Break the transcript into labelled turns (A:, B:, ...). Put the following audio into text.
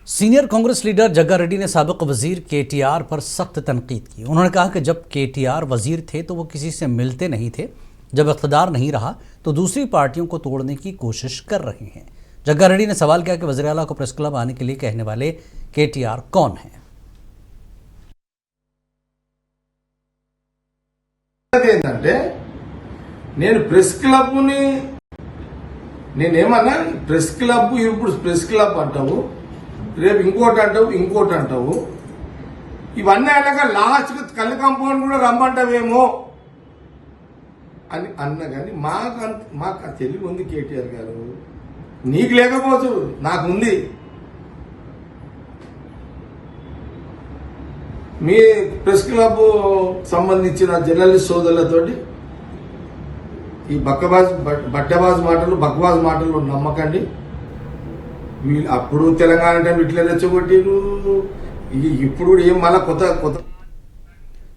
A: Senior Congress leader जग्गा रेड्डी ने साबिक वजीर केटीआर पर सख्त तनकीद की। उन्होंने कहा कि जब केटीआर वजीर थे तो वो किसी से मिलते नहीं थे, जब इख्तिदार नहीं रहा तो दूसरी पार्टियों को तोड़ने की कोशिश कर रहे हैं। जग्गा रेड्डी ने सवाल किया कि वज़ीर आला को प्रेस क्लब आने के लिए कहने वाले केटीआर कौन हैं।
B: प्रेस क्लब నేనేమన్నా ప్రెస్ క్లబ్ ఇప్పుడు ప్రెస్ క్లబ్ అంటావు, రేపు ఇంకోటి అంటావు ఇవన్నీ అయినాక లాస్ట్ కళ్ళు కాంపౌండ్ కూడా రమ్మంటావేమో అని అన్నా. కానీ మాకు తెలివి ఉంది కేటీఆర్ గారు, నీకు లేకపోవచ్చు, నాకుంది. మీ ప్రెస్ క్లబ్ సంబంధించిన జర్నలిస్ట్ సోదరులతోటి ఈ బట్టబాజ్ మాటలు బక్వాజ్ మాటలు నమ్మకండి. వీళ్ళు అప్పుడు తెలంగాణ టైం ఇట్లా రెచ్చగొట్టిరు, ఇప్పుడు ఏం మళ్ళా కొత్త